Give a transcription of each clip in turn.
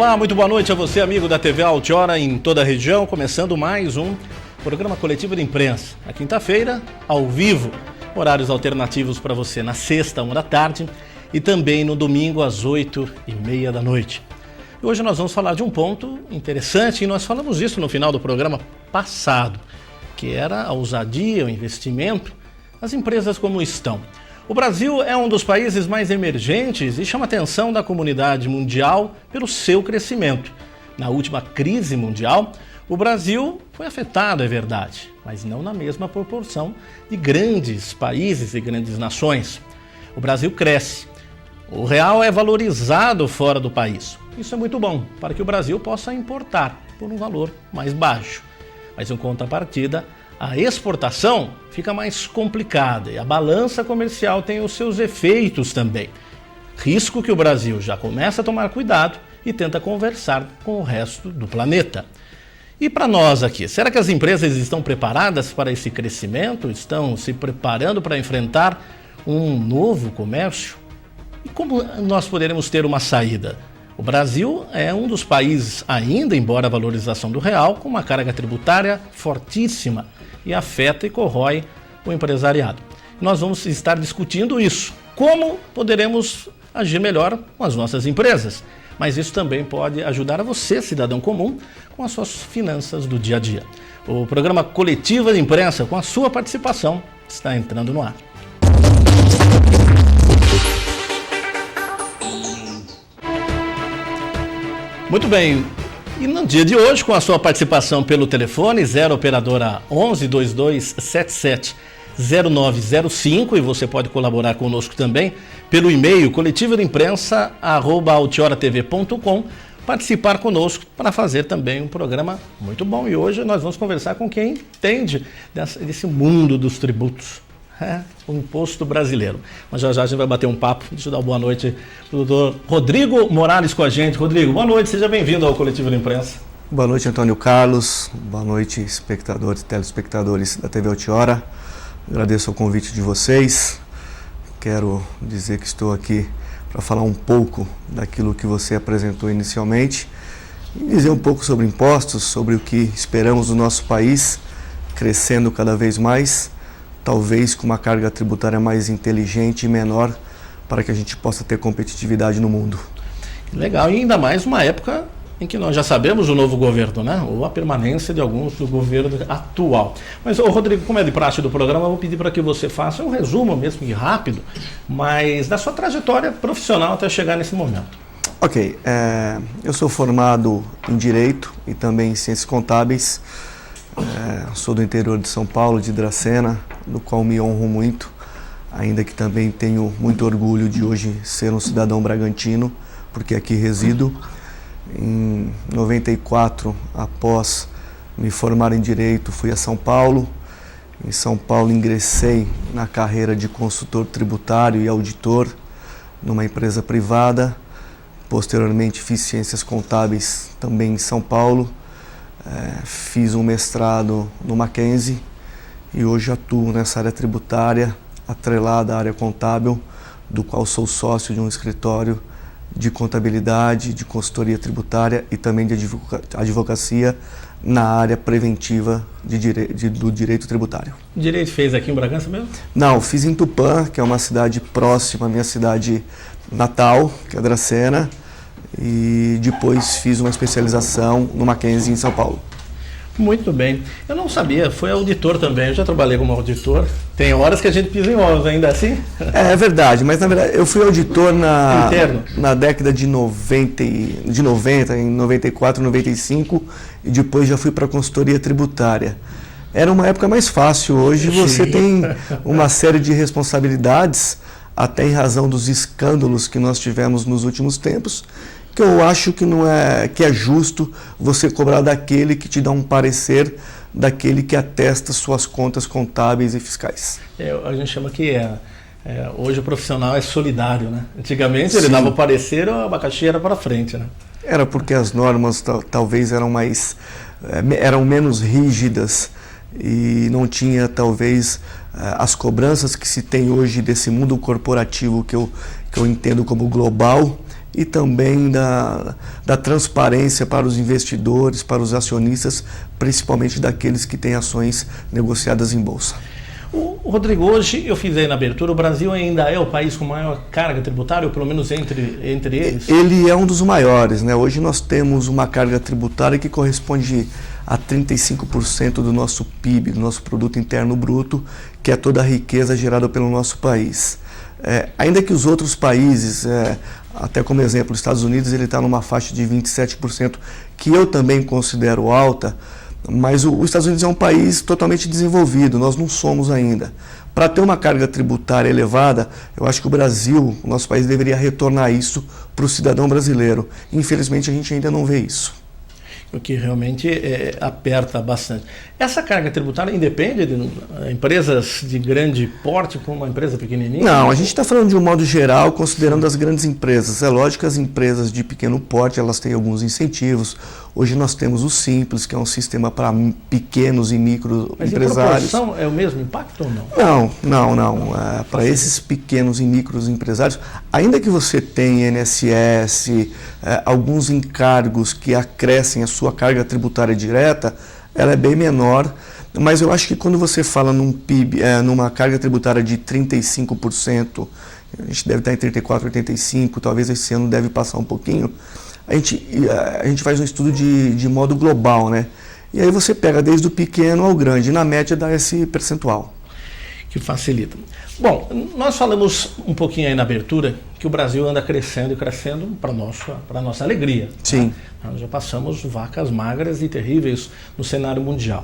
Olá, muito boa noite a você, amigo da TV Altiora em toda a região, começando mais um programa coletivo de imprensa. Na quinta-feira, ao vivo, horários alternativos para você na sexta, 1 da tarde, e também no domingo, às 8h30 da noite. E hoje nós vamos falar de um ponto interessante, e nós falamos isso no final do programa passado, que era a ousadia, o investimento, as empresas como estão. O Brasil é um dos países mais emergentes e chama a atenção da comunidade mundial pelo seu crescimento. Na última crise mundial, o Brasil foi afetado, é verdade, mas não na mesma proporção de grandes países e grandes nações. O Brasil cresce. O real é valorizado fora do país. Isso é muito bom para que o Brasil possa importar por um valor mais baixo. Mas em contrapartida, a exportação fica mais complicada e a balança comercial tem os seus efeitos também. Risco que o Brasil já começa a tomar cuidado e tenta conversar com o resto do planeta. E para nós aqui, será que as empresas estão preparadas para esse crescimento? Estão se preparando para enfrentar um novo comércio? E como nós poderemos ter uma saída? O Brasil é um dos países, ainda embora a valorização do real, com uma carga tributária fortíssima e afeta e corrói o empresariado. Nós vamos estar discutindo isso. Como poderemos agir melhor com as nossas empresas? Mas isso também pode ajudar a você, cidadão comum, com as suas finanças do dia a dia. O programa Coletiva de Imprensa, com a sua participação, está entrando no ar. Muito bem, e no dia de hoje, com a sua participação pelo telefone 0 operadora 11 22 77 0905, e você pode colaborar conosco também pelo e-mail coletivodeimprensa@altioratv.com, participar conosco para fazer também um programa muito bom. E hoje nós vamos conversar com quem entende desse mundo dos tributos. O imposto brasileiro. Mas já a gente vai bater um papo. Deixa eu dar uma boa noite para o doutor Rodrigo Morales com a gente. Rodrigo, boa noite, seja bem-vindo ao Coletivo de Imprensa. Boa noite, Antônio Carlos. Boa noite, espectadores e telespectadores da TV Altiora. Agradeço o convite de vocês. Quero dizer que estou aqui para falar um pouco daquilo que você apresentou inicialmente e dizer um pouco sobre impostos, sobre o que esperamos do nosso país crescendo cada vez mais, talvez com uma carga tributária mais inteligente e menor para que a gente possa ter competitividade no mundo. Legal, e ainda mais uma época em que nós já sabemos o novo governo, né? Ou a permanência de alguns do governo atual. Mas, Rodrigo, como é de praxe do programa, eu vou pedir para que você faça um resumo mesmo e rápido, mas da sua trajetória profissional até chegar nesse momento. Ok, eu sou formado em Direito e também em Ciências Contábeis. Sou do interior de São Paulo, de Dracena, do qual me honro muito, ainda que também tenho muito orgulho de hoje ser um cidadão bragantino, porque aqui resido. Em 94, após me formar em Direito, fui a São Paulo. Em São Paulo ingressei na carreira de consultor tributário e auditor numa empresa privada. Posteriormente fiz Ciências Contábeis também em São Paulo. Fiz um mestrado no Mackenzie e hoje atuo nessa área tributária, atrelada à área contábil, do qual sou sócio de um escritório de contabilidade, de consultoria tributária e também de advocacia na área preventiva do direito tributário. Direito fez aqui em Bragança mesmo? Não, fiz em Tupã, que é uma cidade próxima à minha cidade natal, que é Dracena, e depois fiz uma especialização no Mackenzie em São Paulo. Muito bem. Eu não sabia, foi auditor também, eu já trabalhei como auditor. Tem horas que a gente pisa em ovos, ainda assim? É verdade, mas na verdade eu fui auditor Interno? Na década de 90, em 94, 95, e depois já fui para a consultoria tributária. Era uma época mais fácil, hoje você tem uma série de responsabilidades, até em razão dos escândalos que nós tivemos nos últimos tempos, que eu acho que que é justo você cobrar daquele que te dá um parecer, daquele que atesta suas contas contábeis e fiscais. A gente chama que hoje o profissional é solidário, né? Antigamente ele dava o parecer, o abacaxi era para frente, né? Era porque as normas talvez eram menos rígidas e não tinha talvez as cobranças que se tem hoje desse mundo corporativo que eu entendo como global e também da transparência para os investidores, para os acionistas, principalmente daqueles que têm ações negociadas em bolsa. Rodrigo, hoje eu fiz aí na abertura, o Brasil ainda é o país com maior carga tributária, ou pelo menos entre eles? Ele é um dos maiores, né? Hoje nós temos uma carga tributária que corresponde a 35% do nosso PIB, do nosso Produto Interno Bruto, que é toda a riqueza gerada pelo nosso país. Ainda que os outros países, até como exemplo, os Estados Unidos, ele está numa faixa de 27%, que eu também considero alta, mas os Estados Unidos é um país totalmente desenvolvido, nós não somos ainda. Para ter uma carga tributária elevada, eu acho que o Brasil, o nosso país, deveria retornar isso para o cidadão brasileiro. Infelizmente, a gente ainda não vê isso. O que realmente aperta bastante. Essa carga tributária independe de empresas de grande porte com uma empresa pequenininha? Não, a gente está falando de um modo geral, considerando as grandes empresas. É lógico que as empresas de pequeno porte, elas têm alguns incentivos. Hoje nós temos o Simples, que é um sistema para pequenos e micro empresários. Mas em proporção é o mesmo impacto ou não? Não. Para esses pequenos e micros empresários, ainda que você tenha INSS, alguns encargos que acrescem a sua carga tributária direta, ela é bem menor, mas eu acho que quando você fala num PIB, numa carga tributária de 35%, a gente deve estar em 34%, 85%, talvez esse ano deve passar um pouquinho, a gente faz um estudo de modo global, né? E aí você pega desde o pequeno ao grande, e na média dá esse percentual. Que facilita. Bom, nós falamos um pouquinho aí na abertura que o Brasil anda crescendo e crescendo para nossa alegria. Sim. Né? Nós já passamos vacas magras e terríveis no cenário mundial.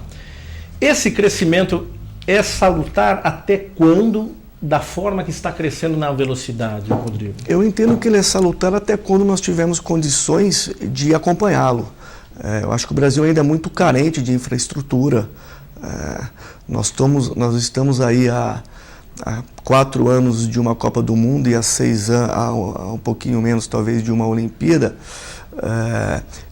Esse crescimento é salutar até quando, da forma que está crescendo na velocidade, Rodrigo? Eu entendo que ele é salutar até quando nós tivermos condições de acompanhá-lo. Eu acho que o Brasil ainda é muito carente de infraestrutura. Nós estamos aí há 4 anos de uma Copa do Mundo e há 6 anos, há um pouquinho menos talvez de uma Olimpíada,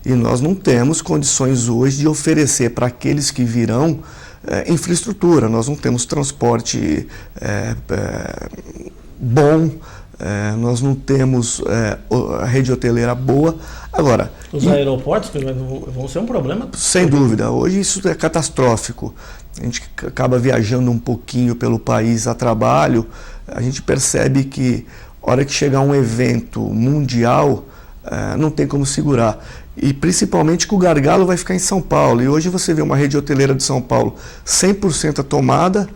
e nós não temos condições hoje de oferecer para aqueles que virão infraestrutura. Nós não temos transporte bom, nós não temos a rede hoteleira boa. Agora, os aeroportos vão ser um problema? Sem dúvida. Hoje isso é catastrófico. A gente acaba viajando um pouquinho pelo país a trabalho, a gente percebe que a hora que chegar um evento mundial, não tem como segurar. E principalmente que o gargalo vai ficar em São Paulo. E hoje você vê uma rede hoteleira de São Paulo 100% tomada,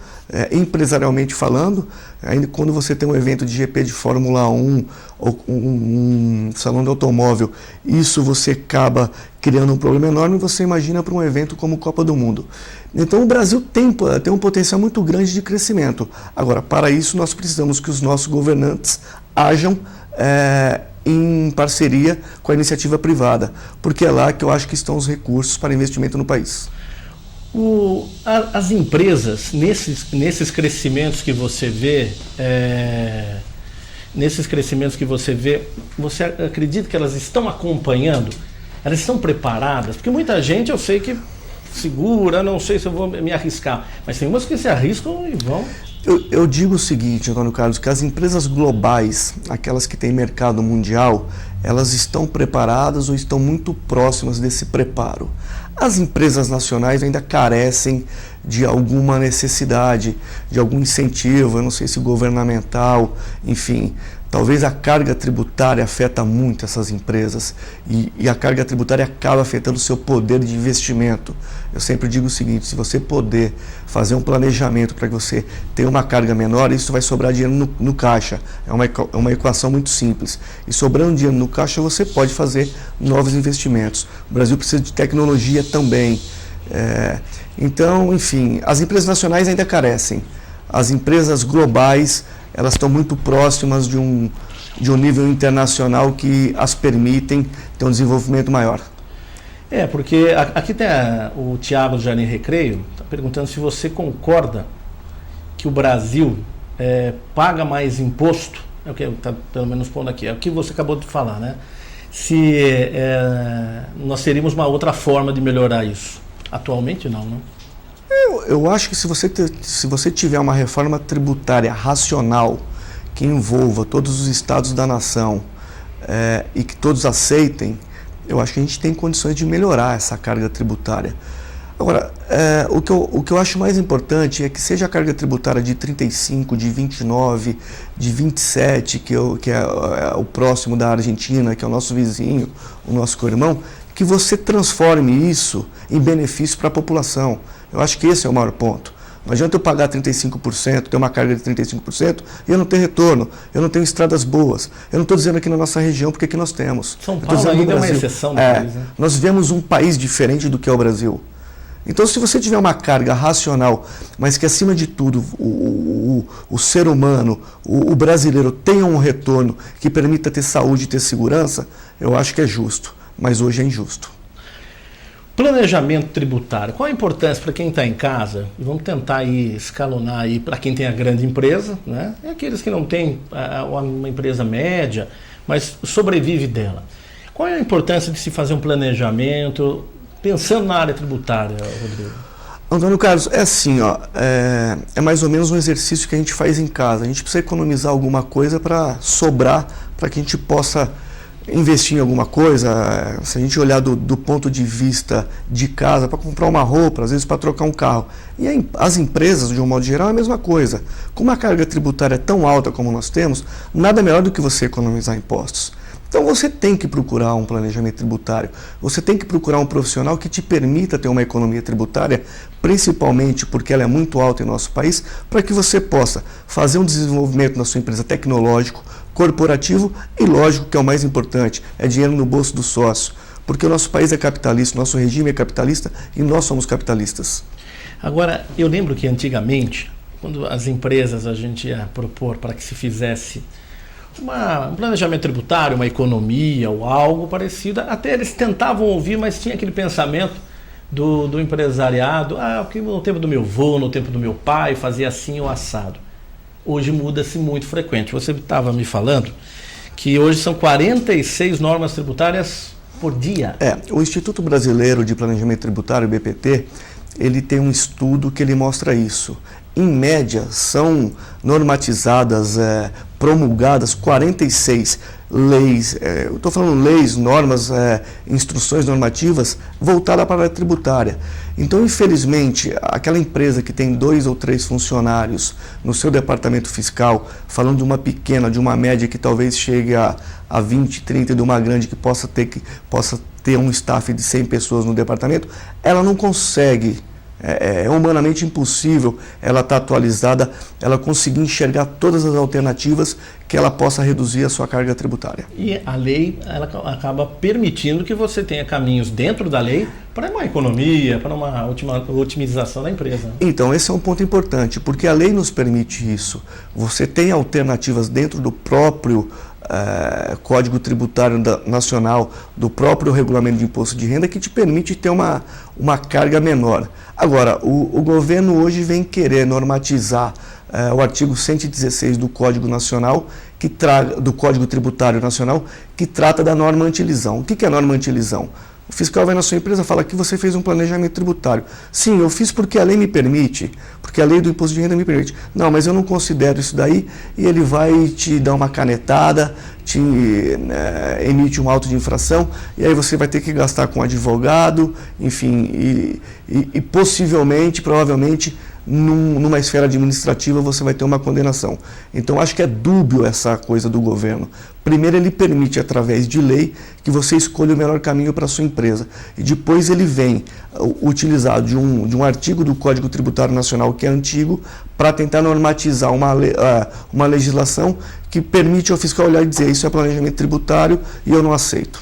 empresarialmente falando. Ainda quando você tem um evento de GP de Fórmula 1 ou um salão de automóvel, isso você acaba criando um problema enorme. Você imagina para um evento como Copa do Mundo. Então o Brasil tem um potencial muito grande de crescimento. Agora, para isso nós precisamos que os nossos governantes ajam em parceria com a iniciativa privada, porque é lá que eu acho que estão os recursos para investimento no país. As empresas, nesses crescimentos que você vê, você acredita que elas estão acompanhando? Elas estão preparadas? Porque muita gente eu sei que segura, não sei se eu vou me arriscar, mas tem umas que se arriscam e vão. Eu digo o seguinte, Antônio Carlos, que as empresas globais, aquelas que têm mercado mundial, elas estão preparadas ou estão muito próximas desse preparo. As empresas nacionais ainda carecem de alguma necessidade, de algum incentivo, eu não sei se governamental, enfim. Talvez a carga tributária afeta muito essas empresas e a carga tributária acaba afetando o seu poder de investimento. Eu sempre digo o seguinte, se você poder fazer um planejamento para que você tenha uma carga menor, isso vai sobrar dinheiro no caixa. É uma equação muito simples. E sobrando dinheiro no caixa, você pode fazer novos investimentos. O Brasil precisa de tecnologia também. Então, enfim, as empresas nacionais ainda carecem. As empresas globais, elas estão muito próximas de um nível internacional que as permitem ter um desenvolvimento maior. Porque aqui tem o Tiago do Jardim Recreio, está perguntando se você concorda que o Brasil paga mais imposto, é o que está pelo menos pondo aqui, é o que você acabou de falar, né? Se nós teríamos uma outra forma de melhorar isso. Atualmente não, né? Eu acho que se você tiver uma reforma tributária racional que envolva todos os estados da nação, e que todos aceitem, eu acho que a gente tem condições de melhorar essa carga tributária. Agora, o que eu acho mais importante é que seja a carga tributária de 35, de 29, de 27, que é o próximo da Argentina, que é o nosso vizinho, o nosso co-irmão, que você transforme isso em benefício para a população. Eu acho que esse é o maior ponto. Não adianta eu pagar 35%, ter uma carga de 35% e eu não ter retorno, eu não tenho estradas boas. Eu não estou dizendo aqui na nossa região, porque aqui nós temos. São Paulo ainda é uma exceção do país, né? Nós vivemos um país diferente do que é o Brasil. Então, se você tiver uma carga racional, mas que, acima de tudo, o ser humano, o brasileiro, tenha um retorno que permita ter saúde e ter segurança, eu acho que é justo. Mas hoje é injusto. Planejamento tributário. Qual a importância para quem está em casa? E vamos tentar aí escalonar aí para quem tem a grande empresa, né? E aqueles que não têm uma empresa média, mas sobrevive dela. Qual é a importância de se fazer um planejamento pensando na área tributária, Rodrigo? Antônio Carlos, é assim, é mais ou menos um exercício que a gente faz em casa. A gente precisa economizar alguma coisa para sobrar, para que a gente possa investir em alguma coisa. Se a gente olhar do ponto de vista de casa, para comprar uma roupa, às vezes para trocar um carro. E as empresas, de um modo geral, é a mesma coisa. Com uma carga tributária tão alta como nós temos, nada melhor do que você economizar impostos. Então você tem que procurar um planejamento tributário, você tem que procurar um profissional que te permita ter uma economia tributária, principalmente porque ela é muito alta em nosso país, para que você possa fazer um desenvolvimento na sua empresa tecnológico, corporativo e, lógico, que é o mais importante, é dinheiro no bolso do sócio, porque o nosso país é capitalista, o nosso regime é capitalista e nós somos capitalistas. Agora, eu lembro que antigamente, quando as empresas a gente ia propor para que se fizesse um planejamento tributário, uma economia ou algo parecido, até eles tentavam ouvir, mas tinha aquele pensamento do empresariado, porque no tempo do meu avô, no tempo do meu pai, fazia assim ou assado. Hoje muda-se muito frequente. Você estava me falando que hoje são 46 normas tributárias por dia. O Instituto Brasileiro de Planejamento Tributário, BPT, ele tem um estudo que ele mostra isso. Em média, são normatizadas, promulgadas 46 leis, eu estou falando leis, normas, instruções normativas voltadas para a área tributária. Então, infelizmente, aquela empresa que tem 2 ou 3 funcionários no seu departamento fiscal, falando de uma pequena, de uma média que talvez chegue a 20, 30, de uma grande que possa ter um staff de 100 pessoas no departamento, ela não consegue. É humanamente impossível ela estar atualizada, ela conseguir enxergar todas as alternativas que ela possa reduzir a sua carga tributária. E a lei ela acaba permitindo que você tenha caminhos dentro da lei para uma economia, para uma otimização da empresa. Então, esse é um ponto importante, porque a lei nos permite isso. Você tem alternativas dentro do próprio Código Tributário Nacional, do próprio Regulamento de Imposto de Renda, que te permite ter uma carga menor. Agora, o governo hoje vem querer normatizar o artigo 116 do Código Nacional, do Código Tributário Nacional, que trata da norma antilisão. O que é norma antilisão? O fiscal vai na sua empresa e fala que você fez um planejamento tributário. Sim, eu fiz porque a lei me permite, porque a lei do imposto de renda me permite. Não, mas eu não considero isso daí, e ele vai te dar uma canetada, te emite um auto de infração, e aí você vai ter que gastar com advogado, enfim, e possivelmente, provavelmente, numa esfera administrativa você vai ter uma condenação. Então acho que é dúbio essa coisa do governo. Primeiro ele permite, através de lei, que você escolha o melhor caminho para a sua empresa. E depois ele vem utilizar de um artigo do Código Tributário Nacional que é antigo para tentar normatizar uma legislação que permite ao fiscal olhar e dizer isso é planejamento tributário e eu não aceito.